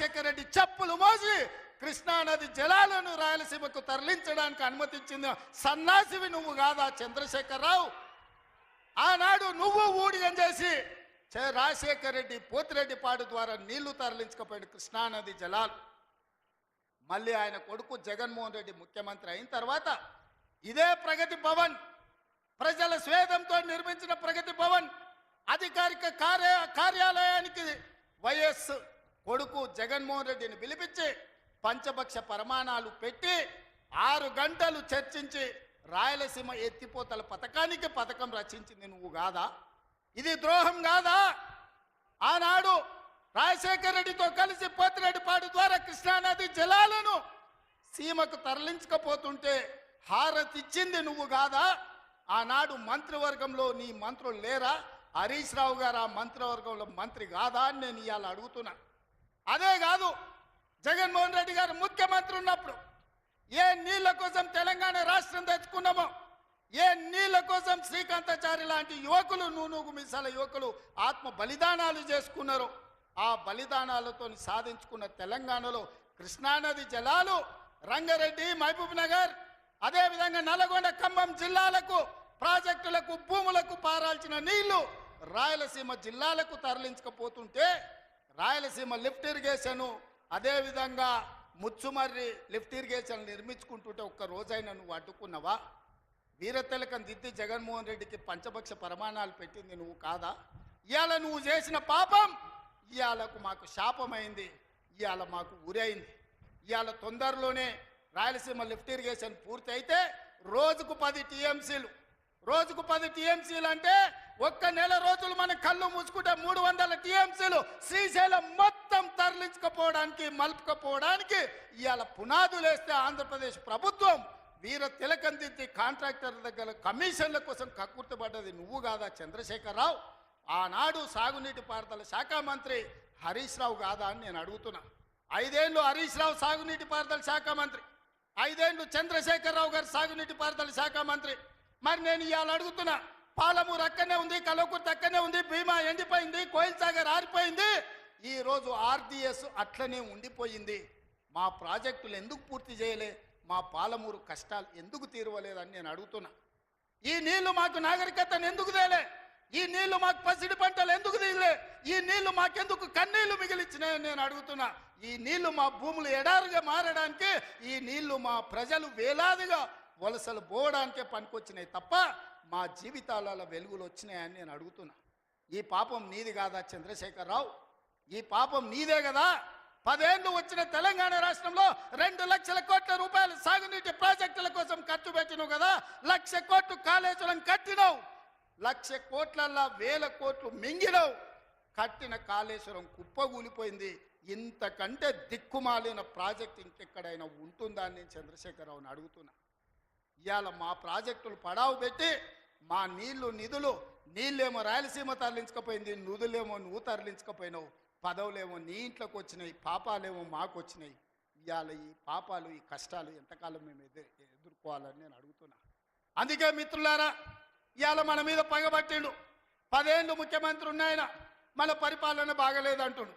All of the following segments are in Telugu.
రాజశేఖర రెడ్డి చెప్పులు మోసి కృష్ణానది జలాలను రాయలసీమకు తరలించడానికి అనుమతించింది సన్నాసివి నువ్వు కాదా చంద్రశేఖరరావు? ఆనాడు నువ్వు ఊడిగం చేసి రాజశేఖర రెడ్డి పోతిరెడ్డిపాడు ద్వారా నీళ్లు తరలించకపోయాడు కృష్ణానది జలాలు. మళ్ళీ ఆయన కొడుకు జగన్మోహన్ రెడ్డి ముఖ్యమంత్రి అయిన తర్వాత ఇదే ప్రగతి భవన్, ప్రజల స్వేదంతో నిర్మించిన ప్రగతి భవన్ అధికారిక కార్యాలయానికి వైఎస్ కొడుకు జగన్మోహన్ రెడ్డిని పిలిపించి పంచభక్ష ప్రమాణాలు పెట్టి 6 గంటలు చర్చించి రాయలసీమ ఎత్తిపోతల పథకం రచించింది నువ్వు కాదా? ఇది ద్రోహం కాదా? ఆనాడు రాజశేఖర రెడ్డితో కలిసి పోతిరెడ్డిపాడు ద్వారా కృష్ణానది జలాలను సీమకు తరలించకపోతుంటే హారతిచ్చింది నువ్వు కాదా? ఆనాడు మంత్రివర్గంలో నీ మంత్రులు లేరా? హరీష్ రావు గారు ఆ మంత్రివర్గంలో మంత్రి కాదా అని నేను ఇవాళ అడుగుతున్నా. అదే కాదు, జగన్మోహన్ రెడ్డి గారు ముఖ్యమంత్రి ఉన్నప్పుడు ఏ నీళ్ల కోసం తెలంగాణ రాష్ట్రం తెచ్చుకున్నామో, ఏ నీళ్ల కోసం శ్రీకాంతాచారి లాంటి యువకులు, నూనూగు మిసాల యువకులు ఆత్మ బలిదానాలు చేసుకున్నారు, ఆ బలిదానాలతో సాధించుకున్న తెలంగాణలో కృష్ణానది జలాలు రంగారెడ్డి, మహబూబ్ నగర్, అదేవిధంగా నల్గొండ, ఖమ్మం జిల్లాలకు ప్రాజెక్టులకు భూములకు పారాల్సిన నీళ్లు రాయలసీమ జిల్లాలకు తరలించకపోతుంటే రాయలసీమ లిఫ్ట్ ఇరిగేషన్, అదేవిధంగా ముచ్చుమర్రి లిఫ్ట్ ఇరిగేషన్ నిర్మించుకుంటుంటే ఒక్క రోజైనా నువ్వు అడ్డుకున్నావా? వీరతిలకం దిద్ది జగన్మోహన్ రెడ్డికి పంచభక్ష ప్రమాణాలు పెట్టింది నువ్వు కాదా? ఇవాళ నువ్వు చేసిన పాపం ఇవాళకు మాకు శాపమైంది, ఇవాళ మాకు ఉరైంది. ఇవాళ తొందరలోనే రాయలసీమ లిఫ్ట్ ఇరిగేషన్ పూర్తి అయితే రోజుకు 10 టీఎంసీలు, రోజుకు 10 టీఎంసీలు అంటే ఒక్క నెల రోజులు మన కళ్ళు మూసుకుంటే 300 టీఎంసీలు శ్రీశైలం మొత్తం తరలించకపోవడానికి, మలుపుకపోవడానికి ఇవాళ పునాదులు వేస్తే ఆంధ్రప్రదేశ్ ప్రభుత్వం వీర తిలకం దిద్ది కాంట్రాక్టర్ దగ్గర కమిషన్ల కోసం కక్కుర్తిపడ్డది నువ్వు కాదా చంద్రశేఖరరావు? ఆనాడు సాగునీటి పారుదల శాఖ మంత్రి హరీష్ రావు కాదా అని నేను అడుగుతున్నా. 5 ఏళ్ళు హరీష్ రావు సాగునీటి పారుదల శాఖ మంత్రి, 5 ఏళ్ళు చంద్రశేఖరరావు గారు సాగునీటి పారుదల శాఖ మంత్రి. మరి నేను ఇవాళ అడుగుతున్నా, పాలమూరు అక్కడనే ఉంది, కల్వకుర్తి అక్కడనే ఉంది, భీమా ఎండిపోయింది, కోయిల్ సాగర్ ఆరిపోయింది, ఈరోజు ఆర్డీఎస్ అట్లనే ఉండిపోయింది. మా ప్రాజెక్టులు ఎందుకు పూర్తి చేయలే? మా పాలమూరు కష్టాలు ఎందుకు తీరవలేదని నేను అడుగుతున్నా. ఈ నీళ్లు మాకు నాగరికతను ఎందుకు తేలే? ఈ నీళ్లు మాకు పసిడి పంటలు ఎందుకు తీయలే? ఈ నీళ్లు మాకెందుకు కన్నీళ్లు మిగిలిచ్చినాయని నేను అడుగుతున్నా. ఈ నీళ్లు మా భూములు ఎడారుగా మారడానికి, ఈ నీళ్లు మా ప్రజలు వేలాదిగా వలసలు పోవడానికే పనికొచ్చినాయి తప్ప మా జీవితాలలో వెలుగులు వచ్చినాయని నేను అడుగుతున్నా. ఈ పాపం నీది కాదా చంద్రశేఖరరావు? ఈ పాపం నీదే కదా? 10 ఏళ్ళు వచ్చిన తెలంగాణ రాష్ట్రంలో 2 లక్షల కోట్ల రూపాయలు సాగునీటి ప్రాజెక్టుల కోసం ఖర్చు పెట్టినావు కదా. 1,00,000 కోట్లు కాళేశ్వరం కట్టినావు, 1,00,000 కోట్లల్లా 1,000 కోట్లు మింగినావు. కట్టిన కాళేశ్వరం కుప్పగూలిపోయింది. ఇంతకంటే దిక్కుమాలిన ప్రాజెక్ట్ ఇంకెక్కడైనా ఉంటుందా అని నేను చంద్రశేఖరరావుని అడుగుతున్నా. ఇవాళ మా ప్రాజెక్టులు పడావు పెట్టి మా నిధులు నీళ్ళేమో రాయలసీమ తరలించకపోయింది, నిధులేమో నువ్వు తరలించకపోయినావు, పదవులేమో నీ ఇంట్లోకి వచ్చినాయి, పాపాలేమో మాకు వచ్చినాయి. ఇవాళ ఈ పాపాలు, ఈ కష్టాలు ఎంతకాలం మేము ఎదుర్కోవాలని నేను అడుగుతున్నా. అందుకే మిత్రులారా, ఇవాళ మన మీద పగబట్టిండు. 10 ఏళ్ళు ముఖ్యమంత్రి ఉన్నాయన, మన పరిపాలన బాగలేదంటుండు.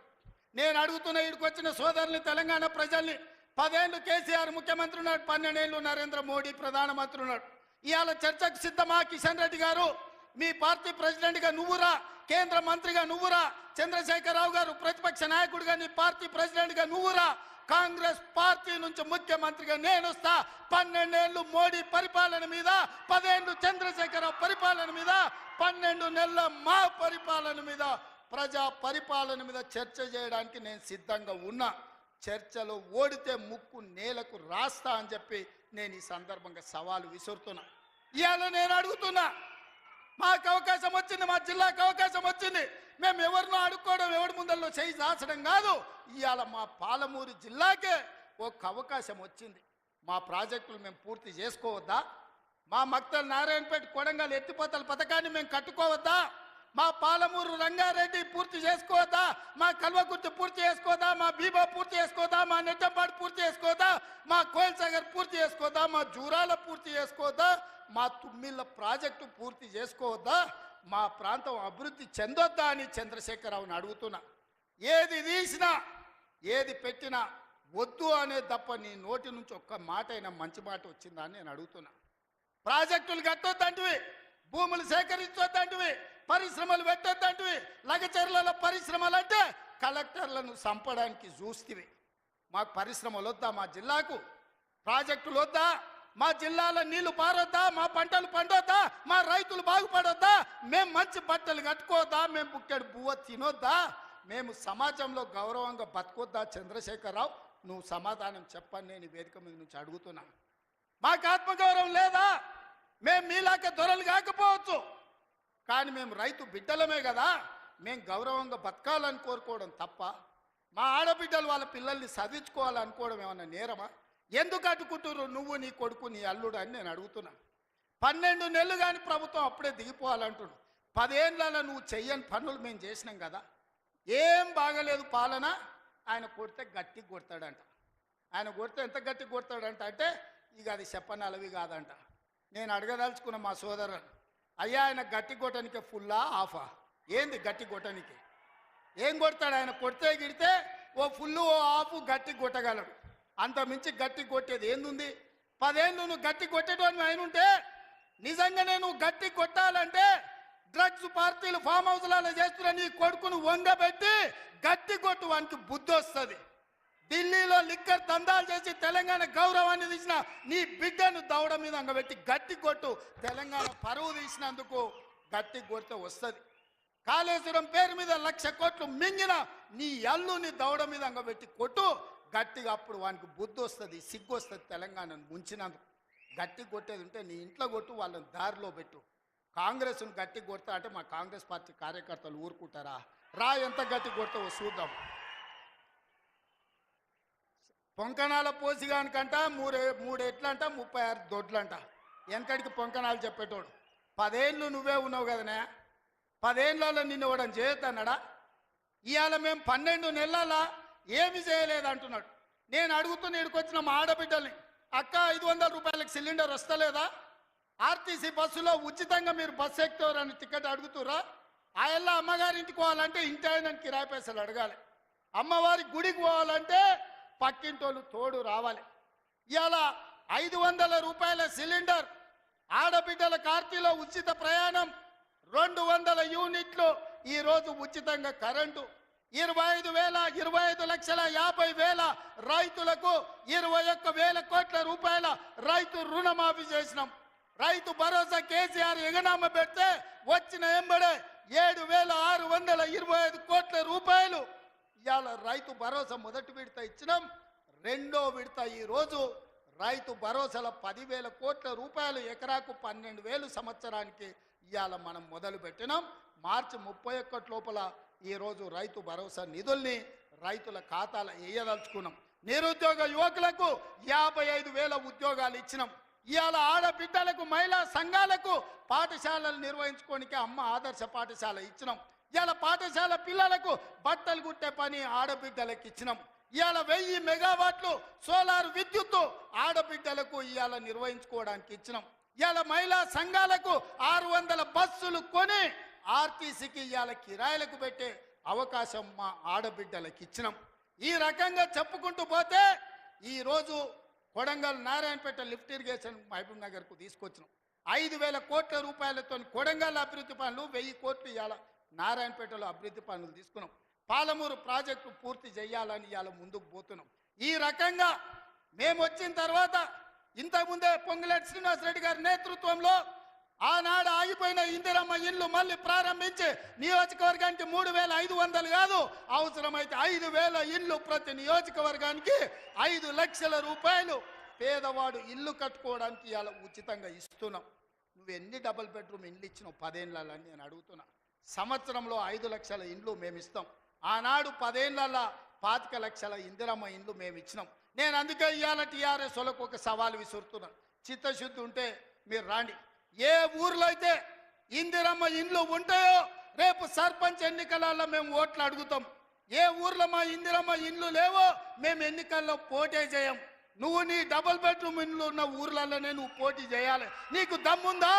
నేను అడుగుతున్న ఇక్కడికి వచ్చిన సోదరుని, తెలంగాణ ప్రజల్ని, 10 ఏళ్ళు కేసీఆర్ ముఖ్యమంత్రి ఉన్నాడు, 12 ఏళ్ళు నరేంద్ర మోడీ ప్రధానమంత్రి ఉన్నాడు. ఇవాళ చర్చకు సిద్ధమా? కిషన్ రెడ్డి గారు, మీ పార్టీ ప్రెసిడెంట్గా నువ్వురా, కేంద్ర మంత్రిగా నువ్వురా, చంద్రశేఖరరావు గారు ప్రతిపక్ష నాయకుడిగా నీ పార్టీ ప్రెసిడెంట్గా నువ్వురా, కాంగ్రెస్ పార్టీ నుంచి ముఖ్యమంత్రిగా నేను వస్తా. 12 ఏళ్ళు మోడీ పరిపాలన మీద, 10 ఏళ్ళు చంద్రశేఖరరావు పరిపాలన మీద, 12 నెలల మా పరిపాలన మీద, ప్రజా పరిపాలన మీద చర్చ చేయడానికి నేను సిద్ధంగా ఉన్నా. చర్చలో ఓడితే ముక్కు నేలకు రాస్తా అని చెప్పి నేను ఈ సందర్భంగా సవాలు విసురుతున్నా. ఇవాళ నేను అడుగుతున్నా, మాకు అవకాశం వచ్చింది, మా జిల్లాకు అవకాశం వచ్చింది, మేము ఎవరినో అడుక్కోవడం, ఎవరి ముందల్లో చేయి దాచడం కాదు. ఇవాళ మా పాలమూరు జిల్లాకే ఒక అవకాశం వచ్చింది. మా ప్రాజెక్టులు మేము పూర్తి చేసుకోవద్దా? మా మక్తల్ నారాయణపేట కొడంగల్ ఎత్తిపోతల పథకాన్ని మేము కట్టుకోవద్దా? మా పాలమూరు రంగారెడ్డి పూర్తి చేసుకోవద్దా? మా కల్వకుర్తి పూర్తి చేసుకోవద్దా? మా భీమా పూర్తి చేసుకోవద్దా? మా నెట్టంపాడు పూర్తి చేసుకోవద్దా? మా కోయిల్ సాగర్ పూర్తి చేసుకోవద్దా? మా జూరాల పూర్తి చేసుకోవద్దా? మా తుమ్మిళ్ళ ప్రాజెక్టు పూర్తి చేసుకోవద్దా? మా ప్రాంతం అభివృద్ధి చెందొద్దా అని చంద్రశేఖరరావుని అడుగుతున్నా. ఏది తీసినా, ఏది పెట్టినా వద్దు అనే తప్ప నీ నోటి నుంచి ఒక్క మాట అయినా మంచి మాట వచ్చిందా అని నేను అడుగుతున్నా. ప్రాజెక్టులు కట్టొద్దంటివి, భూములు సేకరించొద్దంటివి, పరిశ్రమలు పెట్టొద్దంటివి. లగచర్లలో పరిశ్రమలు అంటే కలెక్టర్లను చంపడానికి చూస్తేవి. మాకు పరిశ్రమలు వద్దా? మా జిల్లాకు ప్రాజెక్టులు వద్దా? మా జిల్లాలో నీళ్లు పారొద్దా? మా పంటలు పండొద్దా? మా రైతులు బాగుపడొద్దా? మేము మంచి బట్టలు కట్టుకోవద్దా? మేము బుక్కెడు బువ్వ తినొద్దా? మేము సమాజంలో గౌరవంగా బతకొద్దా? చంద్రశేఖరరావు, నువ్వు సమాధానం చెప్పని నేను వేదిక మీద నుంచి అడుగుతున్నాను. మాకు ఆత్మగౌరవం లేదా? మేము మీలాక దొరలు కాకపోవచ్చు, కానీ మేము రైతు బిడ్డలమే కదా. మేము గౌరవంగా బతకాలని కోరుకోవడం తప్ప మా ఆడబిడ్డలు వాళ్ళ పిల్లల్ని చదివించుకోవాలనుకోవడం ఏమన్నా నేరమా? ఎందుకు అడ్డుకుంటున్నారు నువ్వు, నీ కొడుకు, నీ అల్లుడు అని నేను అడుగుతున్నాను. 12 నెలలు కానీ ప్రభుత్వం అప్పుడే దిగిపోవాలంటున్నాడు. 10 ఏళ్ళలో నువ్వు చెయ్యని పనులు మేము చేసినాం కదా. ఏం బాగలేదు పాలన. ఆయన కొడితే గట్టి కొడతాడంట. ఆయన కొడితే ఎంత గట్టి కొడతాడంట అంటే ఇక అది చెప్పనలవి కాదంట. నేను అడగదలుచుకున్న మా సోదరుడు, అయ్యా ఆయన గట్టి కొట్టడానికి ఫుల్లా ఆఫా? ఏంది గట్టి కొట్టడానికి? ఏం కొడతాడు ఆయన? కొడితే గిడితే ఓ ఫుల్లు ఓ ఆఫ్ గట్టి కొట్టగలడు. అంత మించి గట్టి కొట్టేది ఏందుంది? 10 ఏళ్ళు నువ్వు గట్టి కొట్టేటోని ఆయన ఉంటే, నిజంగానే నువ్వు గట్టి కొట్టాలంటే డ్రగ్స్ పార్టీలు ఫామ్ హౌస్లలో చేస్తున్న నీ కొడుకును వంగబెట్టి గట్టి కొట్టు, వానికి బుద్ధి వస్తుంది. ఢిల్లీలో లిక్కర్ దందాలు చేసి తెలంగాణ గౌరవాన్ని తీసిన నీ బిడ్డను దౌడ మీద అంగబెట్టి గట్టి కొట్టు. తెలంగాణ పరువు తీసినందుకు గట్టి కొడితే వస్తుంది. కాళేశ్వరం పేరు మీద 1,00,000 కోట్లు మింగిన నీ అల్లుని దౌడ మీద అంగబెట్టి కొట్టు గట్టిగా. అప్పుడు వానికి బుద్ధి వస్తుంది, సిగ్గు వస్తుంది. తెలంగాణను ముంచినందుకు గట్టి కొట్టేది ఉంటే నీ ఇంట్లో కొట్టు, వాళ్ళని దారిలో పెట్టు. కాంగ్రెస్ను గట్టి కొడతా అంటే మా కాంగ్రెస్ పార్టీ కార్యకర్తలు ఊరుకుంటారా? రా, ఎంత గట్టి కొడతావో చూద్దాం. పొంకణాల పోసిగానికంట 3 ఎట్లంట 36 దొడ్లంట. వెనకడికి పొంకణాలు చెప్పేటోడు. 10 ఏళ్ళు నువ్వే ఉన్నావు కదనే. 10 ఏళ్ళలో నిన్ను ఇవ్వడం చేయొద్దన్నాడా? ఇవాళ మేము 12 నెలల ఏమి చేయలేదు అంటున్నాడు. నేను అడుగుతున్న ఇక్కడికొచ్చిన మా ఆడబిడ్డల్ని, అక్క 500 రూపాయలకు సిలిండర్ వస్తలేదా? ఆర్టీసీ బస్సులో ఉచితంగా మీరు బస్సు ఎక్కుతారని టికెట్ అడుగుతురా? ఆ ఎల్ల అమ్మగారింటికి పోవాలంటే ఇంటి ఆయన కిరాయి పైసలు అడగాలి. అమ్మవారి గుడికి పోవాలంటే పక్కింటోళ్ళు తోడు రావాలి. ఇవాళ 500 రూపాయల సిలిండర్, ఆడబిడ్డల కార్తీలో ఉచిత ప్రయాణం, 200 యూనిట్లు ఈరోజు ఉచితంగా కరెంటు, 25,50,000 రైతులకు 21,000 కోట్ల రూపాయల రైతు రుణమాఫీ చేసినాం. రైతు భరోసా కేసీఆర్ ఎగనామ పెడితే వచ్చిన ఎంబడే 7,625 కోట్ల రూపాయలు ఇవాళ రైతు భరోసా మొదటి విడత ఇచ్చినాం. రెండో విడత ఈరోజు రైతు భరోసాల 10,000 కోట్ల రూపాయలు, ఎకరాకు 12,000 సంవత్సరానికి ఇవాళ మనం మొదలు పెట్టినాం. మార్చి 31 లోపల ఈరోజు రైతు భరోసా నిధుల్ని రైతుల ఖాతాలో వేయదలుచుకున్నాం. నిరుద్యోగ యువకులకు 55,000 ఉద్యోగాలు ఇచ్చినాం. ఇవాళ ఆడబిడ్డలకు, మహిళా సంఘాలకు పాఠశాలలు నిర్వహించుకోనికి అమ్మ ఆదర్శ పాఠశాల ఇచ్చినాం. ఇవాళ పాఠశాల పిల్లలకు బట్టలు కుట్టే పని ఆడబిడ్డలకు ఇచ్చినాం. ఇవాళ 1000 మెగావాట్లు సోలార్ విద్యుత్తు ఆడబిడ్డలకు ఇవాళ నిర్వహించుకోవడానికి ఇచ్చినాం. ఇవాళ మహిళా సంఘాలకు 600 బస్సులు కొని ఆర్టీసీకి ఇవాళ కిరాయిలకు పెట్టే అవకాశం మా ఆడబిడ్డలకు ఇచ్చినాం. ఈ రకంగా చెప్పుకుంటూ పోతే ఈరోజు కొడంగల్ నారాయణపేట లిఫ్ట్ ఇరిగేషన్ మహబూబ్ నగర్కు తీసుకొచ్చినాం. 5,000 కోట్ల రూపాయలతో కొడంగల్ అభివృద్ధి పనులు, 1000 కోట్లు ఇవాళ నారాయణపేటలో అభివృద్ధి పనులు తీసుకున్నాం. పాలమూరు ప్రాజెక్టు పూర్తి చేయాలని ఇవాళ ముందుకు పోతున్నాం. ఈ రకంగా మేము వచ్చిన తర్వాత ఇంతకుముందే పొంగులేటి శ్రీనివాసరెడ్డి గారి నేతృత్వంలో ఆనాడు ఆగిపోయిన ఇందిరమ్మ ఇల్లు మళ్ళీ ప్రారంభించి నియోజకవర్గానికి 3,500 కాదు, అవసరమైతే 5,000 ఇల్లు ప్రతి నియోజకవర్గానికి 5 లక్షల రూపాయలు పేదవాడు ఇల్లు కట్టుకోవడానికి ఇవాళ ఉచితంగా ఇస్తున్నాం. నువ్వు ఎన్ని డబుల్ బెడ్రూమ్ ఇండ్లు ఇచ్చినావు 10 ఏళ్ళని నేను అడుగుతున్నా. సంవత్సరంలో 5 లక్షల ఇండ్లు మేము ఇస్తాం. ఆనాడు 10 ఏళ్ళ 25 లక్షల ఇందిరమ్మ ఇండ్లు మేము ఇచ్చినాం. నేను అందుకే ఇవాళ టీఆర్ఎస్ వాళ్ళకు ఒక సవాల్ విసురుతున్నా. చిత్తశుద్ధి ఉంటే మీరు రాండి. ఏ ఊర్లో అయితే ఇందిరమ్మ ఇండ్లు ఉంటాయో రేపు సర్పంచ్ ఎన్నికలలో మేము ఓట్లు అడుగుతాం. ఏ ఊర్లో మా ఇందిరమ్మ ఇండ్లు లేవో మేము ఎన్నికల్లో పోటీ చేయం. నువ్వు నీ డబుల్ బెడ్రూమ్ ఇండ్లు ఉన్న ఊర్లలోనే నువ్వు పోటీ చేయాలి. నీకు దమ్ముందా?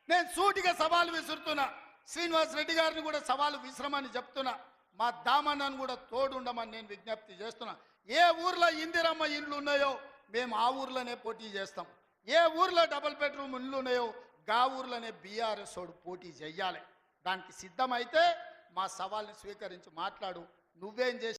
నేను సూటిగా సవాలు విసురుతున్నా. శ్రీనివాస్ రెడ్డి గారిని కూడా సవాలు విసరమని చెప్తున్నా. మా దామన్నను కూడా తోడుండమని నేను విజ్ఞప్తి చేస్తున్నా. ఏ ఊర్లో ఇందిరమ్మ ఇండ్లు ఉన్నాయో మేము ఆ ఊర్లోనే పోటీ చేస్తాం. ఏ ఊర్లో డబుల్ బెడ్రూమ్ ఇండ్లు ఉన్నాయో గా ఊర్లోనే బీఆర్ఎస్ వాడు పోటీ చెయ్యాలి. దానికి సిద్ధమైతే మా సవాల్ని స్వీకరించి మాట్లాడు. నువ్వేం చేసి